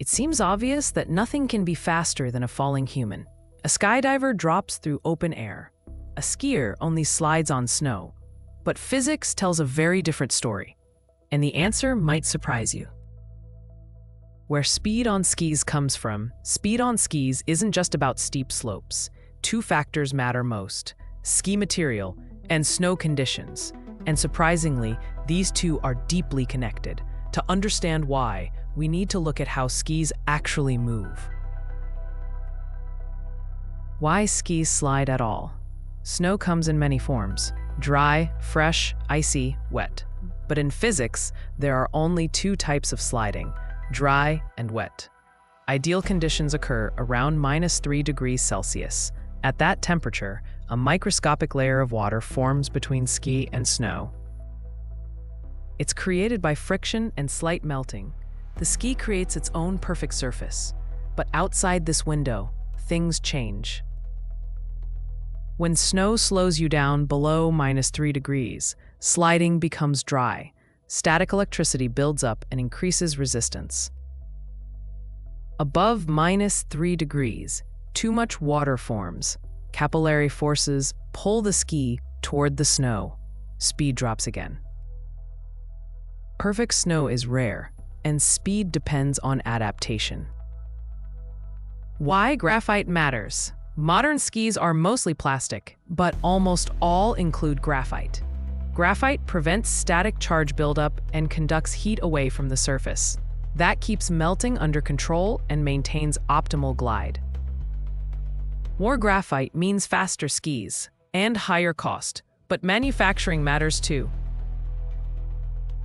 It seems obvious that nothing can be faster than a falling human. A skydiver drops through open air. A skier only slides on snow. But physics tells a very different story. And the answer might surprise you. Where speed on skis comes from, speed on skis isn't just about steep slopes. Two factors matter most: ski material and snow conditions. And surprisingly, these two are deeply connected. To understand why, we need to look at how skis actually move. Why skis slide at all? Snow comes in many forms: dry, fresh, icy, wet. But in physics, there are only two types of sliding: dry and wet. Ideal conditions occur around -3 degrees Celsius. At that temperature, a microscopic layer of water forms between ski and snow. It's created by friction and slight melting. The ski creates its own perfect surface. But outside this window, things change. When snow slows you down below -3 degrees, sliding becomes dry. Static electricity builds up and increases resistance. Above -3 degrees, too much water forms. Capillary forces pull the ski toward the snow. Speed drops again. Perfect snow is rare, and speed depends on adaptation. Why graphite matters? Modern skis are mostly plastic, but almost all include graphite. Graphite prevents static charge buildup and conducts heat away from the surface. That keeps melting under control and maintains optimal glide. More graphite means faster skis and higher cost, but manufacturing matters too.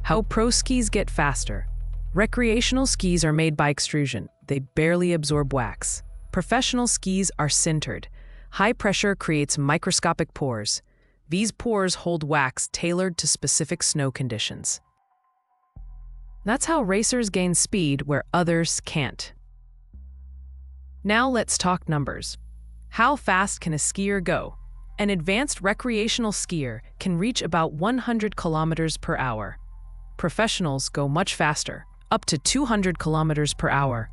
How pro skis get faster? Recreational skis are made by extrusion. They barely absorb wax. Professional skis are sintered. High pressure creates microscopic pores. These pores hold wax tailored to specific snow conditions. That's how racers gain speed where others can't. Now let's talk numbers. How fast can a skier go? An advanced recreational skier can reach about 100 kilometers per hour. Professionals go much faster, up to 200 kilometers per hour.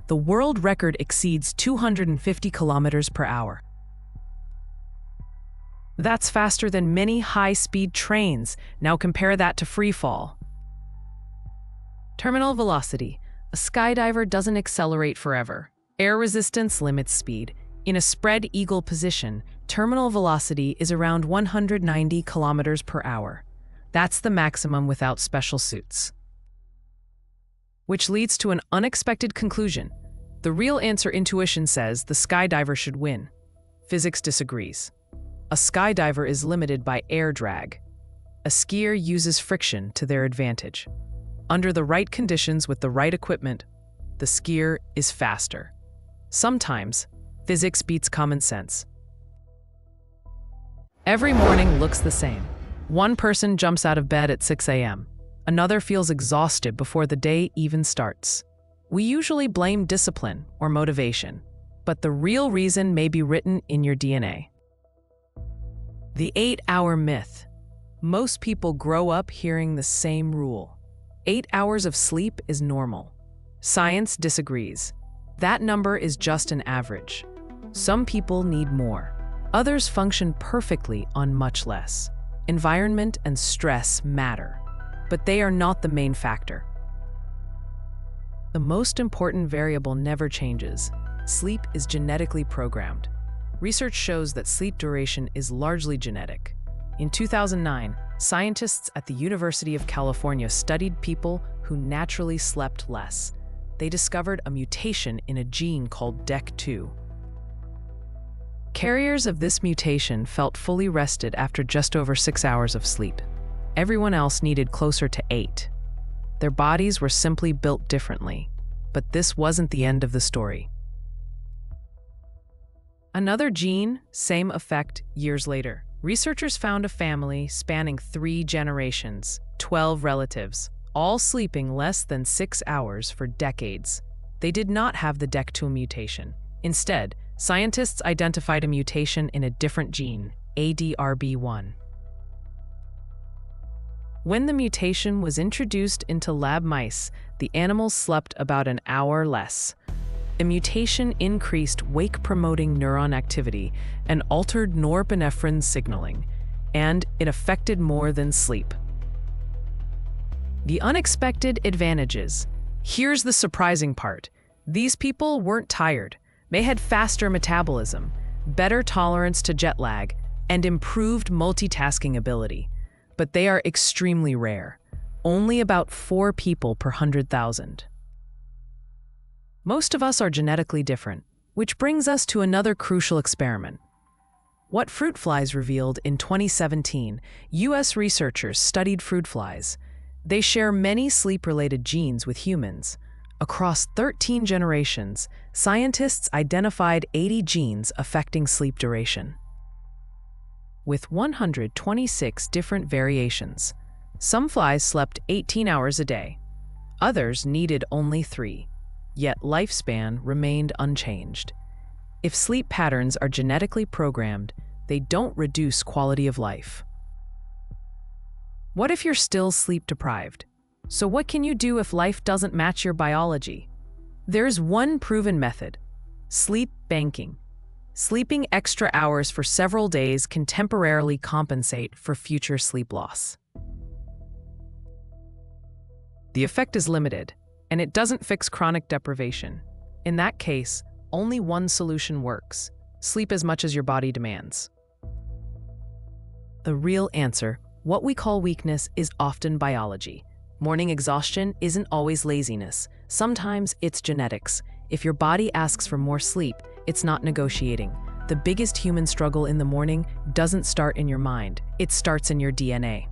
The world record exceeds 250 kilometers per hour. That's faster than many high-speed trains. Now compare that to free fall. Terminal velocity. A skydiver doesn't accelerate forever. Air resistance limits speed. In a spread eagle position, terminal velocity is around 190 kilometers per hour. That's the maximum without special suits. Which leads to an unexpected conclusion. The real answer: intuition says the skydiver should win. Physics disagrees. A skydiver is limited by air drag. A skier uses friction to their advantage. Under the right conditions with the right equipment, the skier is faster. Sometimes, physics beats common sense. Every morning looks the same. One person jumps out of bed at 6 a.m. Another feels exhausted before the day even starts. We usually blame discipline or motivation, but the real reason may be written in your DNA. The 8-hour myth. Most people grow up hearing the same rule. 8 hours of sleep is normal. Science disagrees. That number is just an average. Some people need more. Others function perfectly on much less. Environment and stress matter, but they are not the main factor. The most important variable never changes. Sleep is genetically programmed. Research shows that sleep duration is largely genetic. In 2009, scientists at the University of California studied people who naturally slept less. They discovered a mutation in a gene called DEC2. Carriers of this mutation felt fully rested after just over 6 hours of sleep. Everyone else needed closer to 8. Their bodies were simply built differently. But this wasn't the end of the story. Another gene, same effect years later. Researchers found a family spanning 3 generations, 12 relatives, all sleeping less than 6 hours for decades. They did not have the DEC2 mutation. Instead, scientists identified a mutation in a different gene, ADRB1. When the mutation was introduced into lab mice, the animals slept about an hour less. A mutation increased wake-promoting neuron activity and altered norepinephrine signaling, and it affected more than sleep. The unexpected advantages. Here's the surprising part. These people weren't tired. They had faster metabolism, better tolerance to jet lag, and improved multitasking ability. But they are extremely rare. Only about 4 people per 100,000. Most of us are genetically different, which brings us to another crucial experiment. What fruit flies revealed in 2017, US researchers studied fruit flies. They share many sleep-related genes with humans. Across 13 generations, scientists identified 80 genes affecting sleep duration. With 126 different variations, some flies slept 18 hours a day. Others needed only 3, yet lifespan remained unchanged. If sleep patterns are genetically programmed, they don't reduce quality of life. What if you're still sleep-deprived? So what can you do if life doesn't match your biology? There's one proven method: sleep banking. Sleeping extra hours for several days can temporarily compensate for future sleep loss. The effect is limited, and it doesn't fix chronic deprivation. In that case, only one solution works: sleep as much as your body demands. The real answer, what we call weakness, is often biology. Morning exhaustion isn't always laziness. Sometimes it's genetics. If your body asks for more sleep, it's not negotiating. The biggest human struggle in the morning doesn't start in your mind, it starts in your DNA.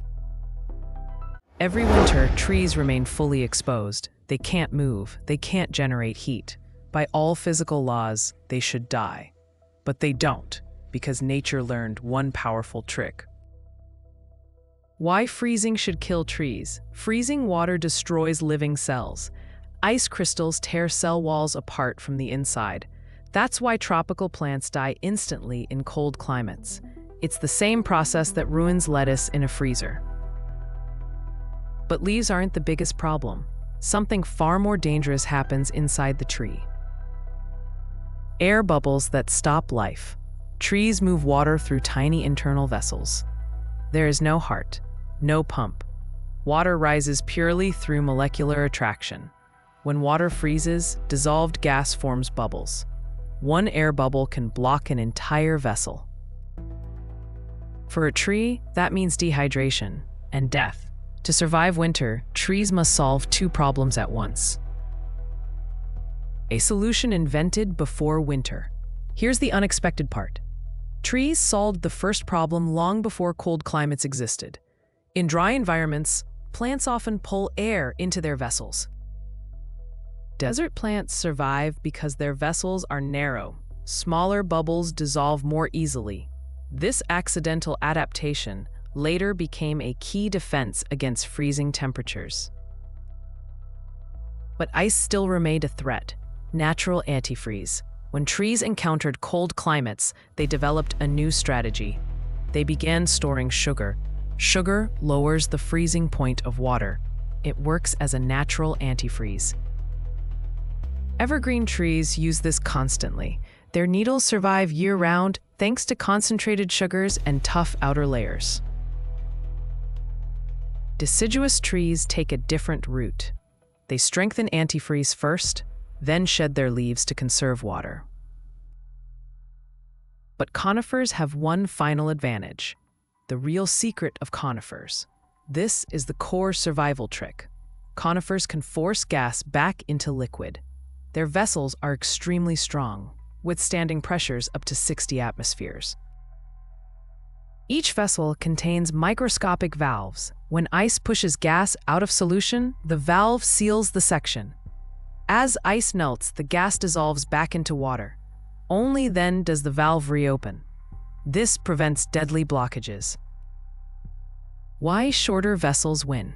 Every winter, trees remain fully exposed. They can't move, they can't generate heat. By all physical laws, they should die. But they don't, because nature learned one powerful trick. Why freezing should kill trees? Freezing water destroys living cells. Ice crystals tear cell walls apart from the inside. That's why tropical plants die instantly in cold climates. It's the same process that ruins lettuce in a freezer. But leaves aren't the biggest problem. Something far more dangerous happens inside the tree. Air bubbles that stop life. Trees move water through tiny internal vessels. There is no heart, no pump. Water rises purely through molecular attraction. When water freezes, dissolved gas forms bubbles. One air bubble can block an entire vessel. For a tree, that means dehydration and death. To survive winter, trees must solve 2 problems at once. A solution invented before winter. Here's the unexpected part. Trees solved the first problem long before cold climates existed. In dry environments, plants often pull air into their vessels. Desert plants survive because their vessels are narrow. Smaller bubbles dissolve more easily. This accidental adaptation later became a key defense against freezing temperatures. But ice still remained a threat. Natural antifreeze. When trees encountered cold climates, they developed a new strategy. They began storing sugar. Sugar lowers the freezing point of water. It works as a natural antifreeze. Evergreen trees use this constantly. Their needles survive year-round thanks to concentrated sugars and tough outer layers. Deciduous trees take a different route. They strengthen antifreeze first, then shed their leaves to conserve water. But conifers have one final advantage: the real secret of conifers. This is the core survival trick. Conifers can force gas back into liquid. Their vessels are extremely strong, withstanding pressures up to 60 atmospheres. Each vessel contains microscopic valves. When ice pushes gas out of solution, the valve seals the section. As ice melts, the gas dissolves back into water. Only then does the valve reopen. This prevents deadly blockages. Why shorter vessels win?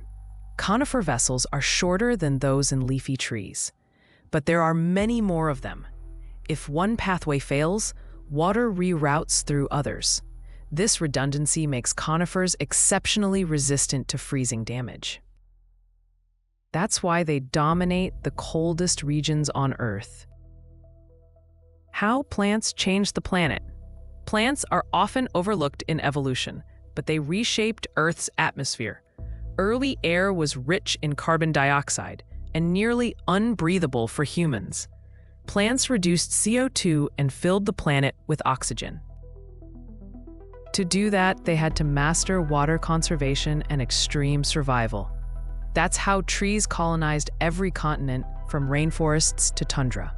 Conifer vessels are shorter than those in leafy trees, but there are many more of them. If one pathway fails, water reroutes through others. This redundancy makes conifers exceptionally resistant to freezing damage. That's why they dominate the coldest regions on Earth. How plants change the planet. Plants are often overlooked in evolution, but they reshaped Earth's atmosphere. Early air was rich in carbon dioxide and nearly unbreathable for humans. Plants reduced CO2 and filled the planet with oxygen. To do that, they had to master water conservation and extreme survival. That's how trees colonized every continent, from rainforests to tundra.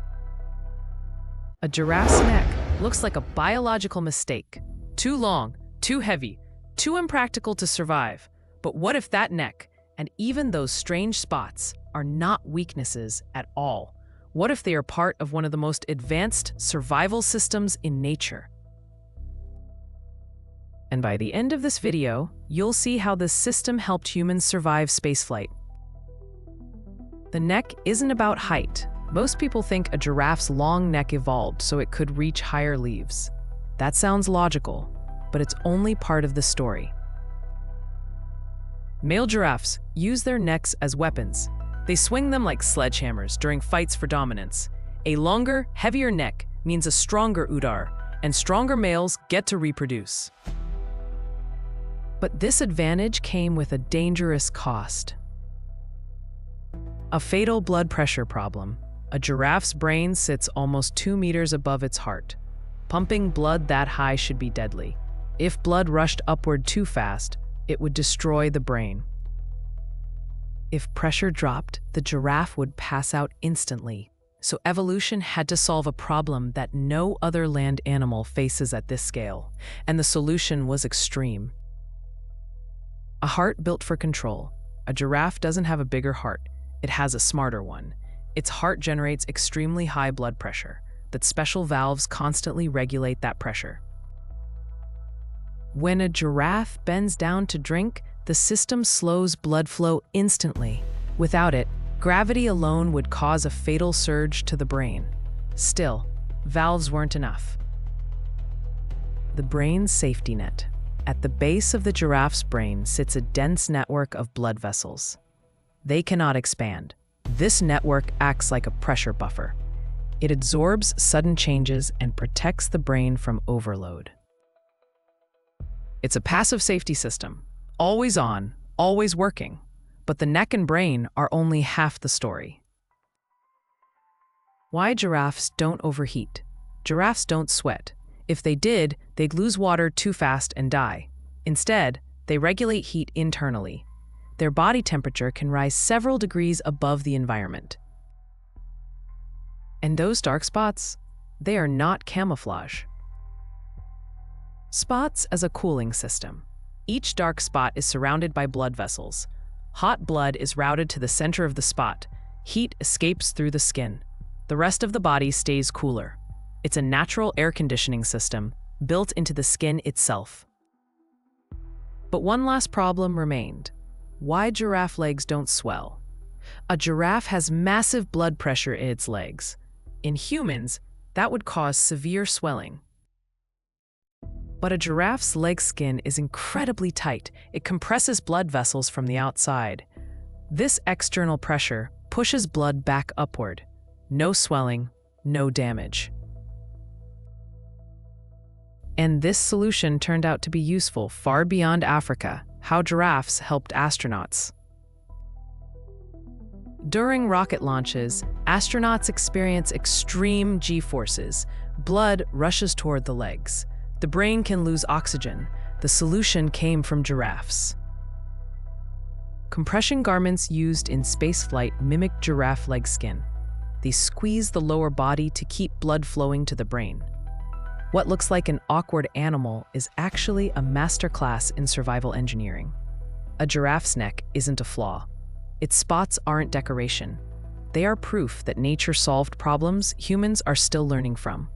A giraffe's neck looks like a biological mistake. Too long, too heavy, too impractical to survive. But what if that neck, and even those strange spots, are not weaknesses at all? What if they are part of one of the most advanced survival systems in nature? And by the end of this video, you'll see how this system helped humans survive spaceflight. The neck isn't about height. Most people think a giraffe's long neck evolved so it could reach higher leaves. That sounds logical, but it's only part of the story. Male giraffes use their necks as weapons. They swing them like sledgehammers during fights for dominance. A longer, heavier neck means a stronger udar, and stronger males get to reproduce. But this advantage came with a dangerous cost. A fatal blood pressure problem. A giraffe's brain sits almost 2 meters above its heart. Pumping blood that high should be deadly. If blood rushed upward too fast, it would destroy the brain. If pressure dropped, the giraffe would pass out instantly. So evolution had to solve a problem that no other land animal faces at this scale, and the solution was extreme. A heart built for control. A giraffe doesn't have a bigger heart, it has a smarter one. Its heart generates extremely high blood pressure, that special valves constantly regulate that pressure. When a giraffe bends down to drink, the system slows blood flow instantly. Without it, gravity alone would cause a fatal surge to the brain. Still, valves weren't enough. The brain's safety net. At the base of the giraffe's brain sits a dense network of blood vessels. They cannot expand. This network acts like a pressure buffer. It absorbs sudden changes and protects the brain from overload. It's a passive safety system, always on, always working. But the neck and brain are only half the story. Why giraffes don't overheat? Giraffes don't sweat. If they did, they'd lose water too fast and die. Instead, they regulate heat internally. Their body temperature can rise several degrees above the environment. And those dark spots, they are not camouflage. Spots as a cooling system. Each dark spot is surrounded by blood vessels. Hot blood is routed to the center of the spot. Heat escapes through the skin. The rest of the body stays cooler. It's a natural air conditioning system built into the skin itself. But one last problem remained. Why giraffe legs don't swell? A giraffe has massive blood pressure in its legs. In humans, that would cause severe swelling. But a giraffe's leg skin is incredibly tight. It compresses blood vessels from the outside. This external pressure pushes blood back upward. No swelling, no damage. And this solution turned out to be useful far beyond Africa. How giraffes helped astronauts. During rocket launches, astronauts experience extreme G-forces. Blood rushes toward the legs. The brain can lose oxygen. The solution came from giraffes. Compression garments used in spaceflight mimic giraffe leg skin. They squeeze the lower body to keep blood flowing to the brain. What looks like an awkward animal is actually a masterclass in survival engineering. A giraffe's neck isn't a flaw. Its spots aren't decoration. They are proof that nature solved problems humans are still learning from.